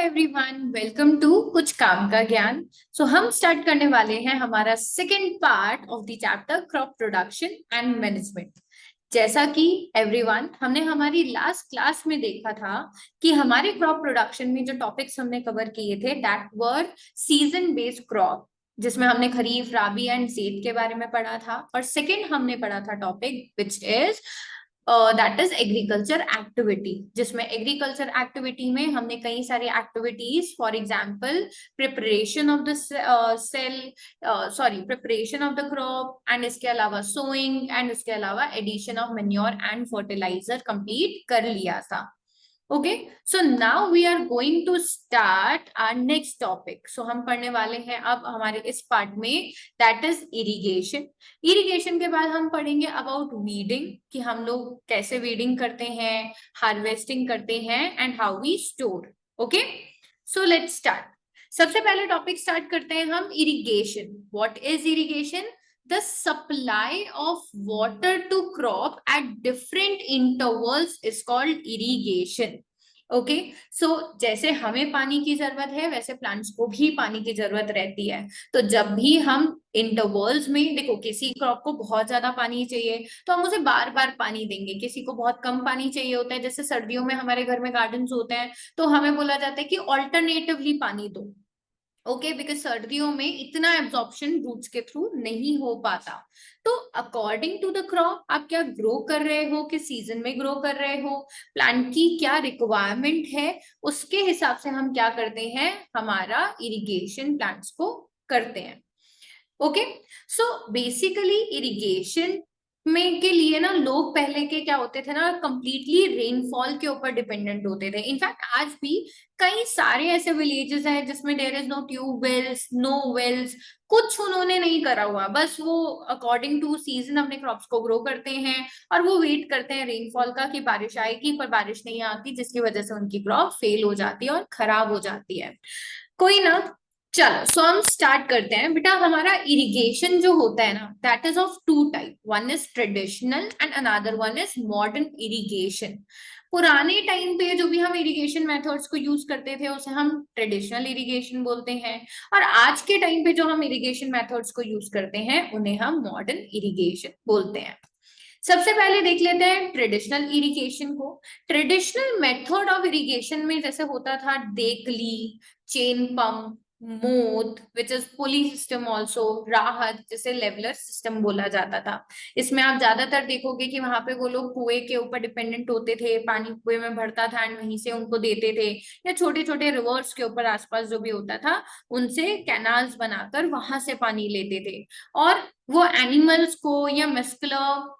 Everyone, welcome to कुछ काम का ज्ञान। हम स्टार्ट करने वाले हैं हमारा second part of the chapter crop production and management. जैसा कि एवरीवन हमने हमारी लास्ट क्लास में देखा था कि हमारे क्रॉप प्रोडक्शन में जो टॉपिक्स हमने कवर किए थे that were season based crop, जिसमें हमने खरीफ, राबी एंड ज़ैद के बारे में पढ़ा था। और सेकंड हमने पढ़ा था topic which is that is agriculture activity, जिसमें एग्रीकल्चर एक्टिविटी में हमने कई सारी activities, for example preparation of the soil, preparation of the crop, and इसके अलावा सोइंग, एंड इसके अलावा addition of manure and fertiliser complete कर लिया था। Okay, so now we are going to start our next topic. सो हम पढ़ने वाले हैं अब हमारे इस पार्ट में दैट इज इरिगेशन। इरिगेशन के बाद हम पढ़ेंगे अबाउट वीडिंग, कि हम लोग कैसे वीडिंग करते हैं, हार्वेस्टिंग करते हैं, and how we store. Okay, so let's start. सबसे पहले टॉपिक स्टार्ट करते हैं हम irrigation. What is irrigation? The supply of water to crop at different intervals is called irrigation. Okay, so जैसे हमें पानी की जरूरत है वैसे प्लांट्स को भी पानी की जरूरत रहती है। तो जब भी हम इंटरवल्स में, देखो किसी क्रॉप को बहुत ज्यादा पानी चाहिए तो हम उसे बार बार पानी देंगे, किसी को बहुत कम पानी चाहिए होता है, जैसे सर्दियों में हमारे घर में गार्डन्स होते हैं तो हमें बोला जाता है कि ऑल्टरनेटिवली पानी दो। ओके, बिकॉज सर्दियों में इतना एब्जॉर्प्शन रूट्स के थ्रू नहीं हो पाता। तो अकॉर्डिंग टू द क्रॉप आप क्या ग्रो कर रहे हो, किस सीजन में ग्रो कर रहे हो, प्लांट की क्या रिक्वायरमेंट है, उसके हिसाब से हम क्या करते हैं, हमारा इरिगेशन प्लांट्स को करते हैं। ओके, सो बेसिकली इरिगेशन में के लिए ना लोग पहले के क्या होते थे ना, कंप्लीटली रेनफॉल के ऊपर डिपेंडेंट होते थे। इनफैक्ट आज भी कई सारे ऐसे विलेजेस हैं जिसमें there is no tubewells, no wells, कुछ उन्होंने नहीं करा हुआ, बस वो अकॉर्डिंग टू सीजन अपने क्रॉप्स को ग्रो करते हैं और वो वेट करते हैं रेनफॉल का कि बारिश आएगी, पर बारिश नहीं आती, जिसकी वजह से उनकी क्रॉप फेल हो जाती है और खराब हो जाती है। कोई ना, चलो सो हम स्टार्ट करते हैं। बेटा हमारा इरिगेशन जो होता है ना that is of two type, one is traditional and another one is modern irrigation. पुराने टाइम पे जो भी हम इरिगेशन मेथड्स को यूज करते थे उसे हम ट्रेडिशनल इरिगेशन बोलते हैं, और आज के टाइम पे जो हम इरिगेशन मेथड्स को यूज करते हैं उन्हें हम मॉडर्न इरिगेशन बोलते हैं। सबसे पहले देख लेते हैं ट्रेडिशनल इरिगेशन को। ट्रेडिशनल मेथड ऑफ इरिगेशन में जैसे होता था देखली, chain pump, mod which is pulley system, also राहत जिसे लेवलर सिस्टम बोला जाता था। इसमें आप ज्यादातर देखोगे कि वहां पे वो लोग कुएं के ऊपर डिपेंडेंट होते थे, पानी कुएं में भरता था एंड वहीं से उनको देते थे, या छोटे छोटे रिवर्स के ऊपर आसपास जो भी होता था उनसे कैनाल्स बनाकर वहां से पानी लेते थे। और वो एनिमल्स को या मस्कुलर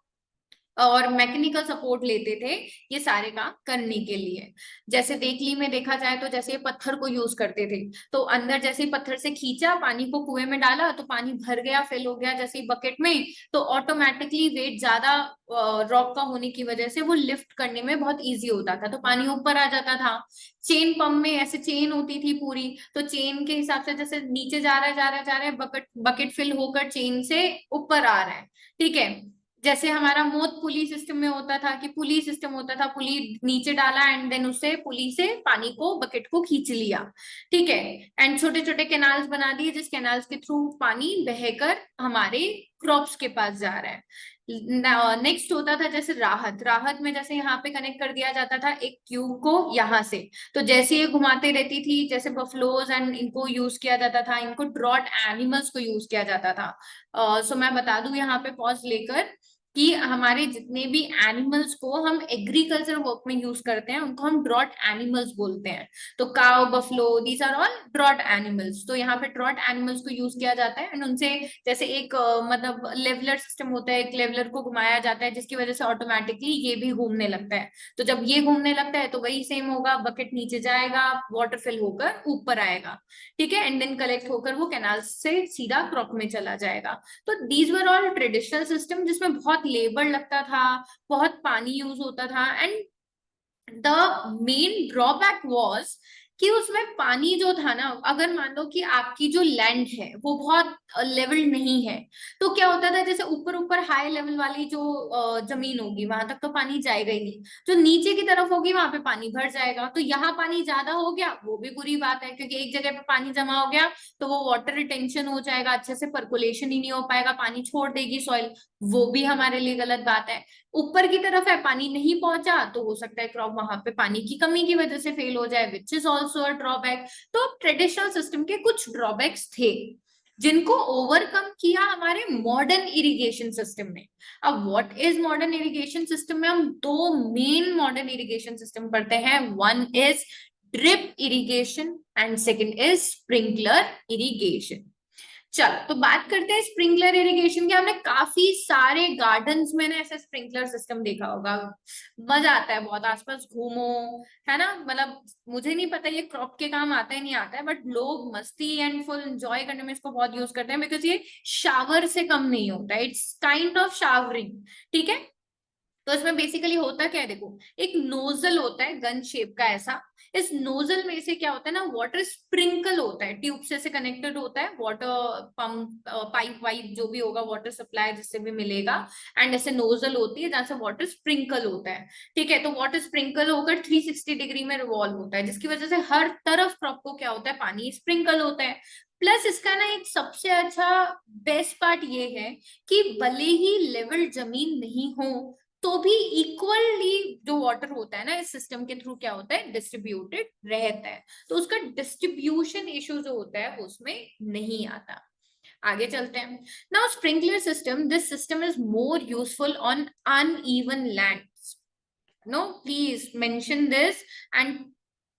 और मैकेनिकल सपोर्ट लेते थे ये सारे काम करने के लिए। जैसे देखली में देखा जाए तो जैसे पत्थर को यूज करते थे, तो अंदर जैसे ही पत्थर से खींचा, पानी को कुएं में डाला तो पानी भर गया, फिल हो गया जैसे ही बकेट में, तो ऑटोमेटिकली वेट ज्यादा रॉक का होने की वजह से वो लिफ्ट करने में बहुत इजी होता था, तो पानी ऊपर आ जाता था। चेन पंप में ऐसे चेन होती थी पूरी, तो चेन के हिसाब से जैसे नीचे जा रहा है जा रहा है जा रहा है, बकेट बकेट फिल होकर चेन से ऊपर आ रहा है। ठीक है, जैसे हमारा मोद पुली सिस्टम में होता था कि पुली सिस्टम होता था, पुली नीचे डाला एंड देन उससे पुली से पानी को बकेट को खींच लिया। ठीक है, एंड छोटे छोटे कैनाल्स बना दिए जिस कैनाल्स के थ्रू पानी बहकर हमारे क्रॉप्स के पास जा रहा है। नेक्स्ट होता था जैसे राहत। राहत में जैसे यहाँ पे कनेक्ट कर दिया जाता था एक ट्यूब को यहाँ से, तो जैसे ये घुमाते रहती थी, जैसे बफलोज एंड इनको यूज किया जाता था, इनको ड्रॉट एनिमल्स को यूज किया जाता था। सो मैं बता दूं यहाँ पे पॉज लेकर कि हमारे जितने भी एनिमल्स को हम एग्रीकल्चर वर्क में यूज करते हैं उनको हम ड्रॉट एनिमल्स बोलते हैं। तो cow, buffalo, these are all draught animals. तो यहाँ पे ड्रॉट एनिमल्स को यूज किया जाता है एंड उनसे जैसे एक मतलब लेवलर सिस्टम होता है, एक लेवलर को घुमाया जाता है जिसकी वजह से ऑटोमेटिकली ये भी घूमने लगता है। तो जब ये घूमने लगता है तो वही सेम होगा, बकेट नीचे जाएगा, वाटर फिल होकर ऊपर आएगा। ठीक है, एंड देन कलेक्ट होकर वो कैनाल से सीधा क्रॉप में चला जाएगा। तो these were all traditional system जिसमें बहुत लेबर लगता था, बहुत पानी यूज होता था, and the main drawback was कि उसमें पानी जो था ना, अगर मान लो कि आपकी जो लैंड है वो बहुत लेवल नहीं है, तो क्या होता था, जैसे ऊपर ऊपर हाई लेवल वाली जो जमीन होगी वहां तक तो पानी जाएगा ही नहीं, जो नीचे की तरफ होगी वहां पे पानी भर जाएगा। तो यहाँ पानी ज्यादा हो गया वो भी बुरी बात है, क्योंकि एक जगह पे पानी जमा हो गया तो वो वाटर रिटेंशन हो जाएगा, अच्छे से पर्कुलेशन ही नहीं हो पाएगा, पानी छोड़ देगी सॉइल, वो भी हमारे लिए गलत बात है। ऊपर की तरफ है, पानी नहीं पहुंचा तो हो सकता है क्रॉप वहां पे पानी की कमी की वजह से फेल हो जाए, which is also a drawback. तो ट्रेडिशनल सिस्टम के कुछ ड्रॉबैक्स थे जिनको ओवरकम किया हमारे मॉडर्न इरिगेशन सिस्टम ने। अब what is modern irrigation system में हम दो मेन मॉडर्न इरिगेशन सिस्टम पढ़ते हैं, one is drip irrigation and second is sprinkler irrigation. चलो तो बात करते हैं स्प्रिंकलर इरिगेशन की। हमने काफी सारे गार्डन्स में ना ऐसे स्प्रिंकलर सिस्टम देखा होगा, मजा आता है बहुत, आसपास घूमो, है ना, मतलब मुझे नहीं पता ये क्रॉप के काम आता है नहीं आता है, बट लोग मस्ती एंड फुल एंजॉय करने में इसको बहुत यूज करते हैं, बिकॉज ये शावर से कम नहीं होता है, इट्स काइंड ऑफ शावरिंग। ठीक है, तो इसमें बेसिकली होता क्या है, देखो एक नोजल होता है गन शेप का ऐसा, इस नोजल में से क्या होता है ना, वाटर स्प्रिंकल होता है, ट्यूब से कनेक्टेड होता है, वाटर पंप पाइप वाइप जो भी होगा, वाटर सप्लाई जिससे भी मिलेगा, एंड ऐसे नोजल होती है जहां से वाटर स्प्रिंकल होता है। ठीक है, तो वाटर स्प्रिंकल होकर 360 डिग्री में रिवॉल्व होता है, जिसकी वजह से हर तरफ क्रॉप को क्या होता है, पानी स्प्रिंकल होता है। प्लस इसका ना एक सबसे अच्छा बेस्ट पार्ट ये है कि भले ही लेवल जमीन नहीं हो तो भी इक्वली जो वाटर होता है ना इस सिस्टम के थ्रू क्या होता है, डिस्ट्रीब्यूटेड रहता है, तो उसका डिस्ट्रीब्यूशन इशू जो होता है वो उसमें नहीं आता। आगे चलते हैं। Now sprinkler system, this system is more useful on uneven lands. No, please mention this and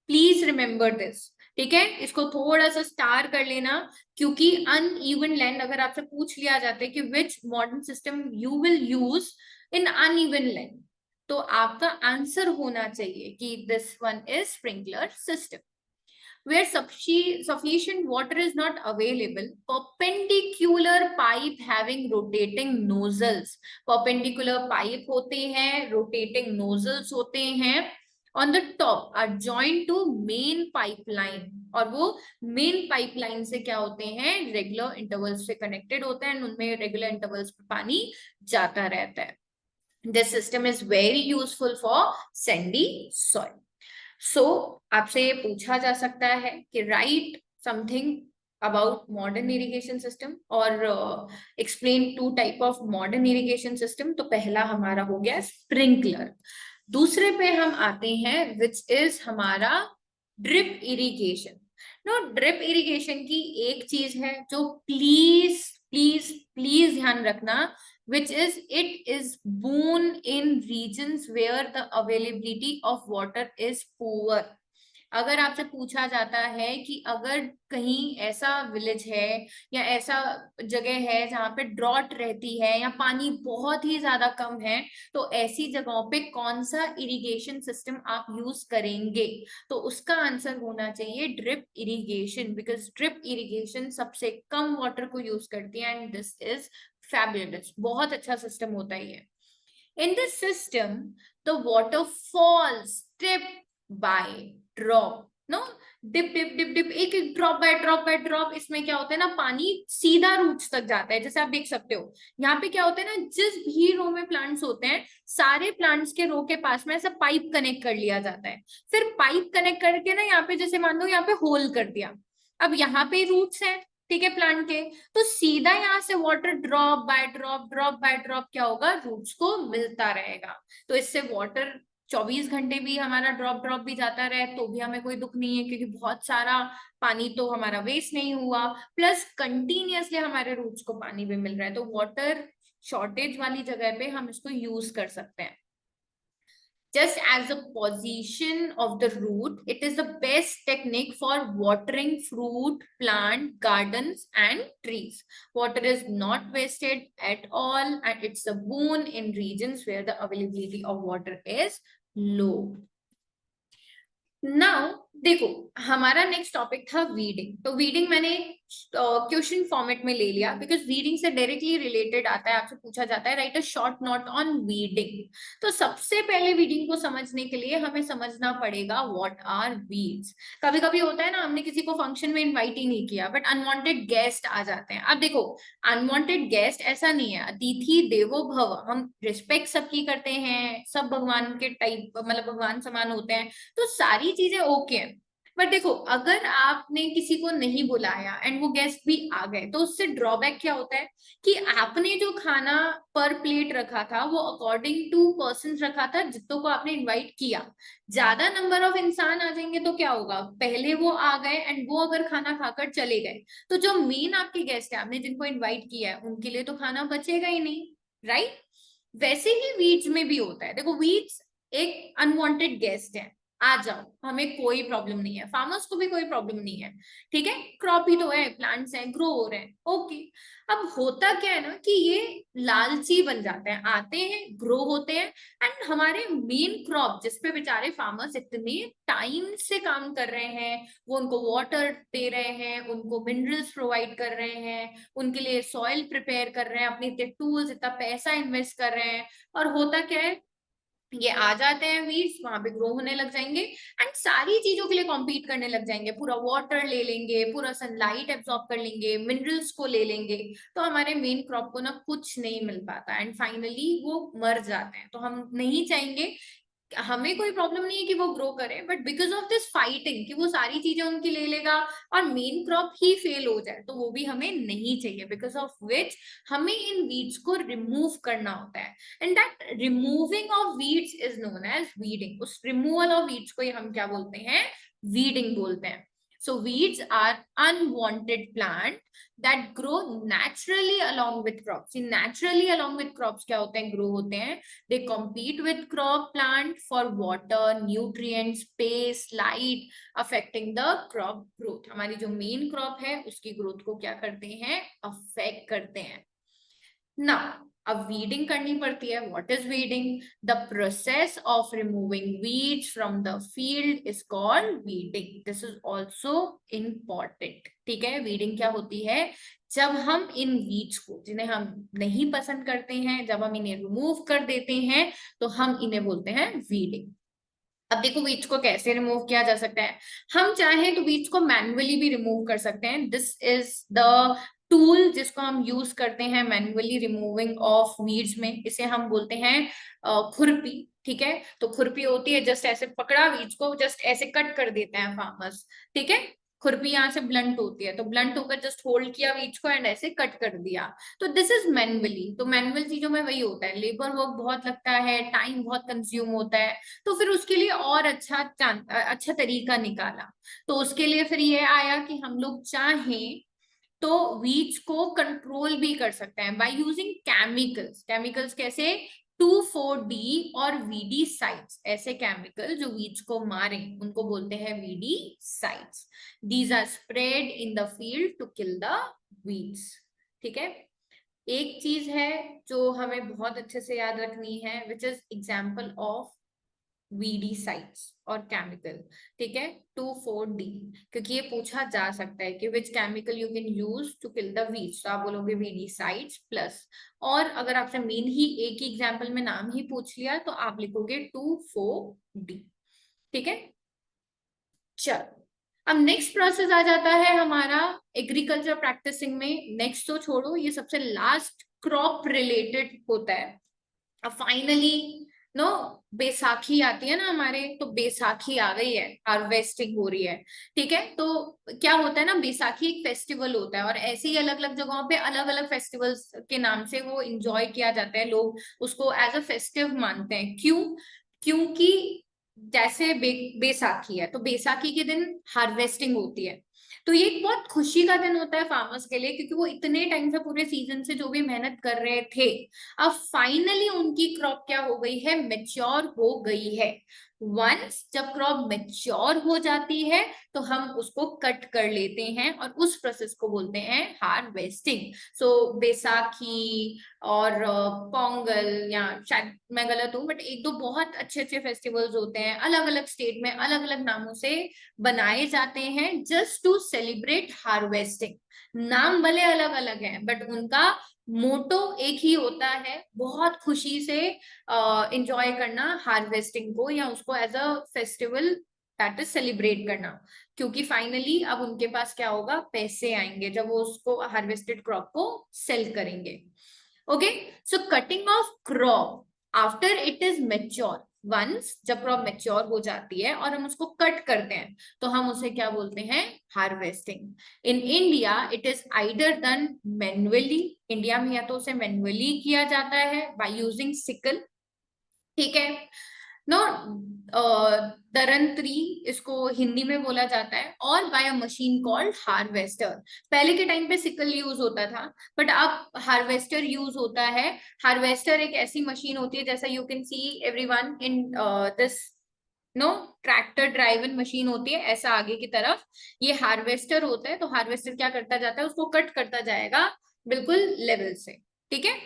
please remember this. ठीक है, इसको थोड़ा सा स्टार कर लेना, क्योंकि अनइवन लैंड अगर आपसे पूछ लिया जाता है कि which modern system you will use in uneven land, तो आपका आंसर होना चाहिए कि this one is sprinkler system. Where sufficient water is not available, perpendicular pipe having rotating nozzles, perpendicular pipe होते हैं, rotating nozzles होते हैं, on the top are joined to main pipeline, और वो मेन पाइपलाइन से क्या होते हैं, रेगुलर इंटरवल्स से कनेक्टेड होते हैं, उनमें रेगुलर इंटरवल्स पे पानी जाता रहता है। This system is very useful for sandy soil. So आपसे ये पूछा जा सकता है कि write something about modern irrigation system और explain two type of modern irrigation system. तो पहला हमारा हो गया स्प्रिंकलर, दूसरे पे हम आते हैं विच इज हमारा drip irrigation. No, drip irrigation की एक चीज है जो प्लीज प्लीज प्लीज ध्यान रखना, which is it is boon in regions where the availability of water is poor। अगर आपसे पूछा जाता है कि अगर कहीं ऐसा विलेज है या ऐसा जगह है जहाँ पे ड्रॉट रहती है या पानी बहुत ही ज्यादा कम है, तो ऐसी जगहों पे कौन सा इरिगेशन सिस्टम आप यूज करेंगे, तो उसका आंसर होना चाहिए drip irrigation, because drip irrigation सबसे कम वाटर को यूज करती है, एंड दिस इज फैबुलस, बहुत अच्छा सिस्टम होता है ये। In this system, the water falls drip by drop. No, dip dip dip dip, एक एक ड्रॉप बाय ड्रॉप, इसमें क्या होता है ना, पानी सीधा रूट्स तक जाता है। जैसे आप देख सकते हो यहाँ पे क्या होता है ना, जिस भी रो में प्लांट्स होते हैं, सारे प्लांट्स के रो के पास में ऐसा पाइप कनेक्ट कर लिया जाता है। फिर पाइप कनेक्ट करके ना यहाँ पे जैसे मान लो यहाँ पे होल कर दिया, अब यहाँ पे रूट्स हैं, ठीक है, प्लांट के, तो सीधा यहाँ से वाटर ड्रॉप बाय ड्रॉप क्या होगा, रूट्स को मिलता रहेगा। तो इससे वाटर 24 घंटे भी हमारा ड्रॉप ड्रॉप भी जाता रहे तो भी हमें कोई दुख नहीं है, क्योंकि बहुत सारा पानी तो हमारा वेस्ट नहीं हुआ, प्लस कंटिन्यूअसली हमारे रूट्स को पानी भी मिल रहा है, तो वाटर शॉर्टेज वाली जगह पे हम इसको यूज कर सकते हैं। Just as the position of the root, it is the best technique for watering fruit, plant, gardens, and trees. Water is not wasted at all, and it's a boon in regions where the availability of water is low. Now, देखो, हमारा next topic था weeding. तो weeding मैंने question format में ले लिया because weeding से directly related आता है, आपसे पूछा जाता है right a short note on weeding. तो सबसे पहले वीडिंग को समझने के लिए हमें समझना पड़ेगा व्हाट आर वीड्स। कभी कभी होता है ना, हमने किसी को फंक्शन में इनवाइट ही नहीं किया बट अनवांटेड गेस्ट आ जाते हैं। अब देखो, अनवांटेड गेस्ट ऐसा नहीं है, अतिथि देवो भव, हम रिस्पेक्ट सबकी करते हैं, सब भगवान के टाइप मतलब भगवान समान होते हैं, तो सारी चीजें ओके हैं। बट देखो, अगर आपने किसी को नहीं बुलाया एंड वो गेस्ट भी आ गए तो उससे ड्रॉबैक क्या होता है कि आपने जो खाना पर प्लेट रखा था वो अकॉर्डिंग टू पर्सन रखा था जितनों को आपने इनवाइट किया। ज्यादा नंबर ऑफ इंसान आ जाएंगे तो क्या होगा, पहले वो आ गए एंड वो अगर खाना खाकर चले गए तो जो मेन आपके गेस्ट है, आपने जिनको इन्वाइट किया है, उनके लिए तो खाना बचेगा ही नहीं, राइट। वैसे ही वीड्स में भी होता है। देखो, वीड्स एक अनवांटेड गेस्ट है, आ जाओ, हमें कोई प्रॉब्लम नहीं है, फार्मर्स को भी कोई प्रॉब्लम नहीं है, ठीक है, क्रॉप ही तो है, प्लांट्स हैं, ग्रो हो रहे हैं, ओके। अब होता क्या है ना कि ये लालची बन जाते हैं, आते हैं, ग्रो होते हैं एंड हमारे मेन क्रॉप जिसपे बेचारे फार्मर्स इतने टाइम से काम कर रहे हैं, वो उनको वाटर दे रहे हैं, उनको मिनरल्स प्रोवाइड कर रहे हैं, उनके लिए सॉइल प्रिपेयर कर रहे हैं, अपने इतने टूल्स, इतना पैसा इन्वेस्ट कर रहे हैं, और होता क्या है, ये आ जाते हैं वीड्स, वहां पे ग्रो होने लग जाएंगे एंड सारी चीजों के लिए कॉम्पीट करने लग जाएंगे, पूरा वाटर ले लेंगे, पूरा सनलाइट एब्जॉर्ब कर लेंगे, मिनरल्स को ले लेंगे, तो हमारे मेन क्रॉप को ना कुछ नहीं मिल पाता एंड फाइनली वो मर जाते हैं। तो हम नहीं चाहेंगे, हमें कोई प्रॉब्लम नहीं है कि वो ग्रो करे, but because of this fighting कि वो सारी चीजें उनकी ले लेगा और मेन क्रॉप ही फेल हो जाए, तो वो भी हमें नहीं चाहिए, बिकॉज ऑफ विच हमें इन वीड्स को रिमूव करना होता है and that removing of weeds is known as weeding. उस रिमूवल ऑफ वीड्स को ही हम क्या बोलते हैं, वीडिंग बोलते हैं। So weeds are unwanted plant that grow naturally along with crops. See, naturally along with crops क्या होते हैं, grow होते हैं, they compete with crop plant for water, nutrients, space, light, affecting the crop growth. हमारी जो main crop है उसकी growth को क्या करते हैं, अफेक्ट करते हैं ना। अब वीडिंग करनी पड़ती है। What is weeding? The process of removing weeds from the field is called weeding. This is also important, ठीक है। वीडिंग क्या होती है, जब हम इन वीड्स को, जिन्हें हम नहीं पसंद करते हैं, जब हम इन्हें रिमूव कर देते हैं तो हम इन्हें बोलते हैं वीडिंग। अब देखो, वीड्स को कैसे रिमूव किया जा सकता है। हम चाहें तो वीड्स को मैन्युअली भी रिमूव कर सकते हैं। दिस इज द टूल जिसको हम यूज करते हैं मैन्युअली रिमूविंग ऑफ वीड्स में, इसे हम बोलते हैं खुरपी, ठीक है। तो खुरपी होती है, जस्ट ऐसे पकड़ा वीड्स को, जस्ट ऐसे कट कर देते हैं फार्मर्स, ठीक है। खुरपी यहाँ से ब्लंट होती है, तो ब्लंट होकर जस्ट होल्ड किया वीड्स को एंड ऐसे कट कर दिया। तो दिस इज मैन्युअली। तो मैनुअल चीजों में वही होता है, लेबर वर्क बहुत लगता है, टाइम बहुत कंज्यूम होता है, तो फिर उसके लिए और अच्छा तरीका निकाला। तो उसके लिए फिर ये आया कि हम लोग चाहें तो वीड्स को कंट्रोल भी कर सकते हैं बाय यूजिंग केमिकल्स। केमिकल्स कैसे, 2,4-D और वीडीसाइड्स, ऐसे केमिकल जो वीड्स को मारे उनको बोलते हैं weedicides. These are spread in the field to kill the weeds, ठीक है। एक चीज है जो हमें बहुत अच्छे से याद रखनी है, which is example of weedicides और केमिकल, ठीक है, 2,4-D, क्योंकि ये पूछा जा सकता है कि which chemical you can use to kill the weeds, तो आप बोलोगे वीडीसाइड्स प्लस, और अगर आपसे मेन ही एक ही एग्जाम्पल में नाम ही पूछ लिया तो आप लिखोगे 2,4-D, ठीक है। चलो, अब नेक्स्ट प्रोसेस आ जाता है हमारा एग्रीकल्चर प्रैक्टिसिंग में। नेक्स्ट तो छोड़ो, ये सबसे लास्ट क्रॉप रिलेटेड होता है। अब फाइनली नो बैसाखी आती है ना हमारे, तो बैसाखी आ गई है, हार्वेस्टिंग हो रही है, ठीक है। तो क्या होता है ना, बैसाखी एक फेस्टिवल होता है और ऐसे ही अलग अलग जगहों पे अलग अलग फेस्टिवल्स के नाम से वो एंजॉय किया जाता है, लोग उसको एज अ फेस्टिव मानते हैं। क्यों? क्योंकि जैसे बैसाखी है तो बैसाखी के दिन हार्वेस्टिंग होती है, तो ये एक बहुत खुशी का दिन होता है फार्मर्स के लिए, क्योंकि वो इतने टाइम से पूरे सीजन से जो भी मेहनत कर रहे थे, अब फाइनली उनकी क्रॉप क्या हो गई है, मेच्योर हो गई है। वंस जब क्रॉप मेच्योर हो जाती है तो हम उसको कट कर लेते हैं और उस प्रोसेस को बोलते हैं हार्वेस्टिंग। सो बैसाखी और पोंगल, या शायद मैं गलत हूँ, बट एक दो बहुत अच्छे अच्छे फेस्टिवल्स होते हैं अलग अलग स्टेट में, अलग अलग नामों से बनाए जाते हैं जस्ट टू सेलिब्रेट हार्वेस्टिंग। नाम भले अलग अलग हैं बट उनका मोटो एक ही होता है, बहुत खुशी से एंजॉय करना हार्वेस्टिंग को, या उसको as a festival that is celebrate करना। क्योंकि फाइनली अब उनके पास क्या होगा, पैसे आएंगे जब वो उसको हार्वेस्टेड क्रॉप को सेल करेंगे। Okay, so cutting of crop after it is mature, once जब क्रॉप मेच्योर हो जाती है और हम उसको कट करते हैं तो हम उसे क्या बोलते हैं, harvesting. In India it is either done manually, India में या तो उसे मैन्युअली किया जाता है बाय यूजिंग सिकल, ठीक है, नो, दरंतरी इसको हिंदी में बोला जाता है, और by a machine called harvester. पहले के टाइम पे सिकल यूज होता था बट अब हार्वेस्टर यूज होता है। हार्वेस्टर एक ऐसी मशीन होती है, जैसा you can see everyone in this, no, tractor driven machine होती है ऐसा आगे की तरफ, ये हार्वेस्टर होता है। तो हार्वेस्टर क्या करता जाता है, उसको कट करता जाएगा बिल्कुल लेवल से, ठीक है।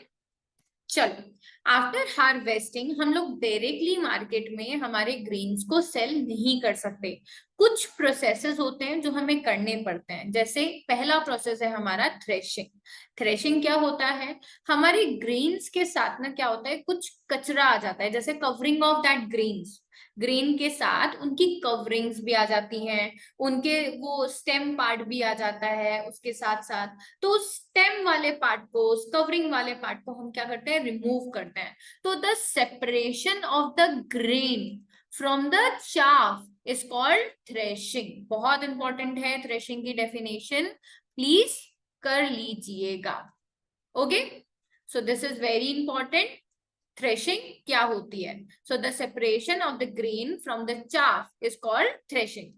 चलो, आफ्टर हार्वेस्टिंग हम लोग डायरेक्टली मार्केट में हमारे ग्रेन्स को सेल नहीं कर सकते। कुछ प्रोसेसेस होते हैं जो हमें करने पड़ते हैं। जैसे पहला प्रोसेस है हमारा थ्रेशिंग। थ्रेशिंग क्या होता है, हमारे ग्रेन्स के साथ ना क्या होता है, कुछ कचरा आ जाता है, जैसे covering of that grains, grain के साथ उनकी कवरिंग्स भी आ जाती हैं, उनके वो स्टेम पार्ट भी आ जाता है उसके साथ साथ। तो स्टेम वाले पार्ट को, उस कवरिंग वाले पार्ट को हम क्या करते हैं, रिमूव करते हैं। तो the separation of the grain from the chaff is called threshing. बहुत इंपॉर्टेंट है, थ्रेशिंग की डेफिनेशन प्लीज कर लीजिएगा। Okay, so this is very important. Threshing क्या होती है, so the separation of the grain from the chaff is called threshing.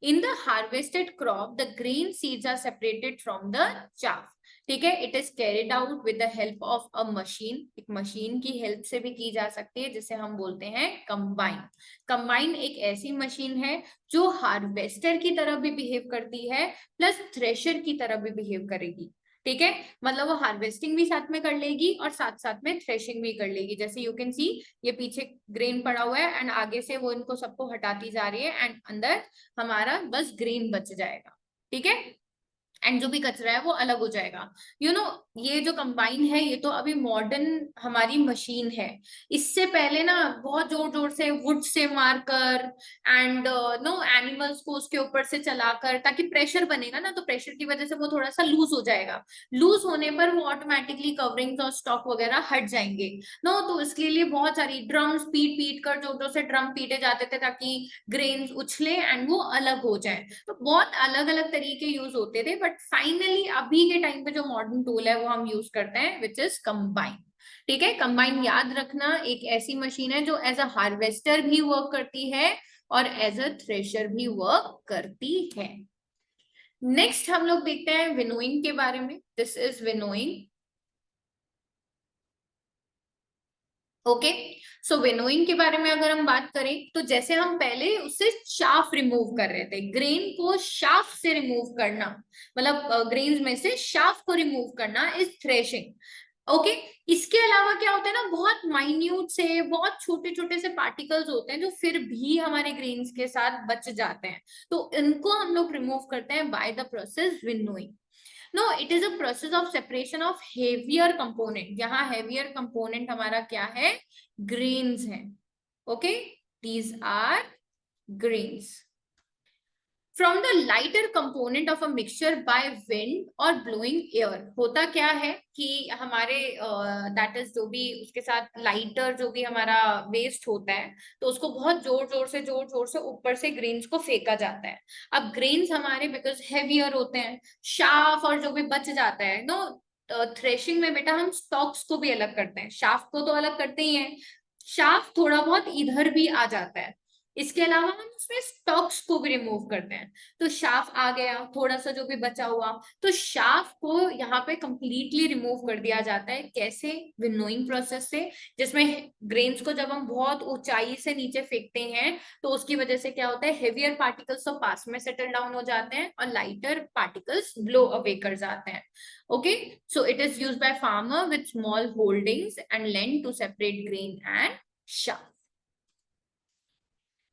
In the harvested crop the grain seeds are separated from the chaff, ठीक है। It is carried out with the help of a machine, एक machine की help से भी की जा सकती है जिसे हम बोलते हैं कंबाइन। कंबाइन एक ऐसी मशीन है जो हार्वेस्टर की तरह भी बिहेव करती है प्लस थ्रेशर की तरह भी बिहेव करेगी, ठीक है। मतलब वो हार्वेस्टिंग भी साथ में कर लेगी और साथ साथ में थ्रेशिंग भी कर लेगी। जैसे यू कैन सी ये पीछे ग्रेन पड़ा हुआ है एंड आगे से वो इनको सबको हटाती जा रही है एंड अंदर हमारा बस ग्रेन बच जाएगा, ठीक है, एंड जो भी कचरा है वो अलग हो जाएगा। यू नो, ये जो कंबाइन है ये तो अभी मॉडर्न हमारी मशीन है। इससे पहले ना बहुत जोर जोर से वुड से मारकर एंड नो एनिमल्स को उसके ऊपर से चलाकर, ताकि प्रेशर बनेगा ना, तो प्रेशर की वजह से वो थोड़ा सा लूज हो जाएगा। लूज होने पर वो ऑटोमेटिकली कवरिंग्स और स्टॉक वगैरह हट जाएंगे। नो, तो इसके लिए बहुत सारी ड्रम्स पीट पीट कर, जोर जोर से ड्रम पीटे जाते थे ताकि ग्रेन्स उछले एंड वो अलग हो जाए। तो बहुत अलग अलग तरीके यूज होते थे बट फाइनली अभी के टाइम पे जो मॉडर्न टूल है वो हम यूज करते हैं विच इज कंबाइन, ठीक है। कंबाइन याद रखना एक ऐसी मशीन है जो एज अ हार्वेस्टर भी वर्क करती है और एज अ थ्रेशर भी वर्क करती है। नेक्स्ट हम लोग देखते हैं विनोइंग के बारे में। This is winnowing. Okay, so winnowing के बारे में अगर हम बात करें तो जैसे हम पहले उससे शाफ रिमूव कर रहे थे, ग्रेन को शाफ से रिमूव करना, मतलब ग्रेन्स में से शाफ को रिमूव करना इज थ्रेशिंग। ओके, इसके अलावा क्या होता है ना, बहुत माइन्यूट से, बहुत छोटे छोटे से पार्टिकल्स होते हैं जो फिर भी हमारे ग्रेन्स के साथ बच जाते हैं, तो इनको हम लोग रिमूव करते हैं by the process winnowing. No, it is a process of separation of heavier component. यहाँ हेवियर कंपोनेंट हमारा क्या है, ग्रेन्स है। Okay, these are grains from the lighter component of a mixture by wind और blowing air. होता क्या है कि हमारे दैट इज जो भी उसके साथ लाइटर जो भी हमारा वेस्ट होता है, तो उसको बहुत जोर जोर से ऊपर से ग्रेन्स को फेंका जाता है। अब ग्रेन्स हमारे बिकॉज हेवियर होते हैं, शाफ और जो भी बच जाता है नो, थ्रेशिंग में बेटा हम स्टॉक्स को भी अलग करते हैं, शाफ को तो अलग करते ही हैं, शाफ थोड़ा बहुत इधर भी आ जाता है। इसके अलावा हम उसमें स्टॉक्स को भी रिमूव करते हैं। तो शाफ आ गया, थोड़ा सा जो भी बचा हुआ, तो शाफ को यहाँ पे कंप्लीटली रिमूव कर दिया जाता है। कैसे? विनोइंग प्रोसेस से, जिसमें ग्रेन्स को जब हम बहुत ऊंचाई से नीचे फेंकते हैं तो उसकी वजह से क्या होता है, हेवियर पार्टिकल्स तो पास में सेटल डाउन हो जाते हैं और लाइटर पार्टिकल्स ब्लो अवे कर जाते हैं। Okay, so it is used by farmer with small holdings and land to separate grain and chaff.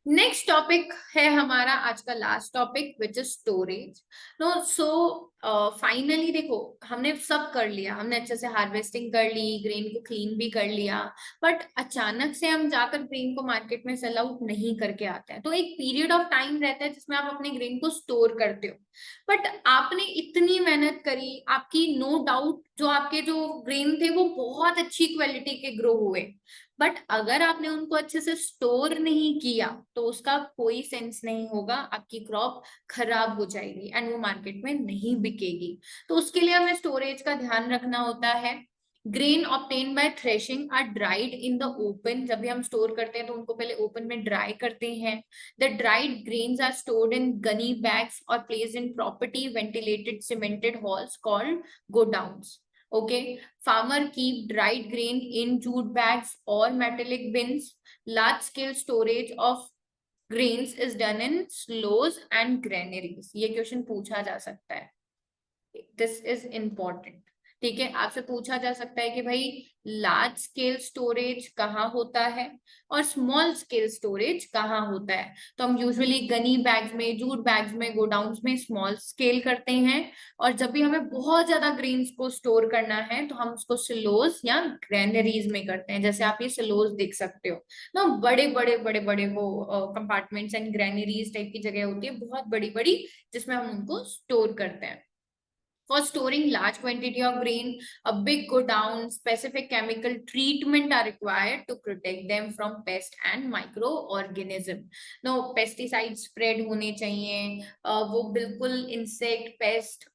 Next topic है हमारा आज का last topic which is storage. No, so finally देखो, हमने सब कर लिया, हमने अच्छे से हार्वेस्टिंग कर ली, ग्रेन को क्लीन भी कर लिया, बट अचानक से हम जाकर ग्रेन को मार्केट में सेल आउट नहीं करके आते हैं। तो एक पीरियड ऑफ टाइम रहता है जिसमें आप अपने ग्रेन को स्टोर करते हो, बट आपने इतनी मेहनत करी, आपकी नो डाउट जो आपके जो ग्रेन थे वो बहुत अच्छी क्वालिटी के ग्रो हुए, बट अगर आपने उनको अच्छे से स्टोर नहीं किया तो उसका कोई सेंस नहीं होगा, आपकी क्रॉप खराब हो जाएगी एंड वो मार्केट में नहीं बिकेगी। तो उसके लिए हमें स्टोरेज का ध्यान रखना होता है। Grain obtain by threshing are dried in the open. जब भी हम स्टोर करते हैं तो उनको पहले ओपन में ड्राई करते हैं। The dried grains are stored in gunny bags और placed in property ventilated cemented halls called godowns. Okay, farmer keep dried grain in jute bags or metallic bins. Large scale storage of grains is done in silos and granaries. ये question पूछा जा सकता है, this is important. ठीक है, आपसे पूछा जा सकता है कि भाई लार्ज स्केल स्टोरेज कहाँ होता है और स्मॉल स्केल स्टोरेज कहाँ होता है। तो हम यूजुअली गनी बैग्स में, जूट बैग्स में, गोडाउन्स में स्मॉल स्केल करते हैं, और जब भी हमें बहुत ज्यादा ग्रेन्स को स्टोर करना है तो हम उसको सिलोज या ग्रैनरीज में करते हैं। जैसे आप ये सिलोज देख सकते हो ना, बड़े बड़े बड़े बड़े वो कंपार्टमेंट्स एंड ग्रैनरीज टाइप की जगह होती है, बहुत बड़ी बड़ी, जिसमें हम उनको स्टोर करते हैं। For storing large quantity of grain, a big godown, specific chemical treatment are required to protect them from pest and microorganism. No, pesticides spread होने चाहिए, वो बिल्कुल insect, pest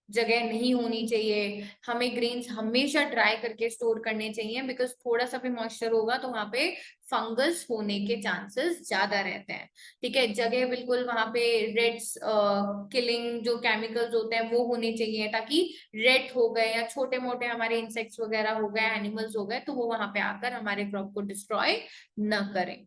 जगह नहीं होनी चाहिए। हमें ग्रेन्स हमेशा ड्राई करके स्टोर करने चाहिए, बिकॉज थोड़ा सा भी मॉइस्चर होगा तो वहां पे फंगस होने के चांसेस ज्यादा रहते हैं। ठीक है, जगह बिल्कुल वहां पे रेड्स किलिंग जो केमिकल्स होते हैं वो होने चाहिए, ताकि रेड हो गए या छोटे मोटे हमारे इंसेक्ट्स वगैरह हो गए, एनिमल्स हो गए, तो वो वहां पे आकर हमारे क्रॉप को डिस्ट्रॉय न करें।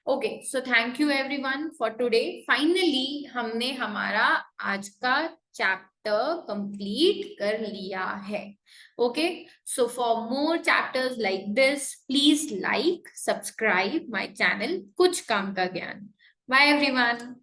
Okay, so thank you everyone for today. Finally हमने हमारा आज का चैप्टर कंप्लीट कर लिया है। Okay, so for more chapters like this please like, subscribe my channel कुछ काम का ज्ञान। Bye everyone.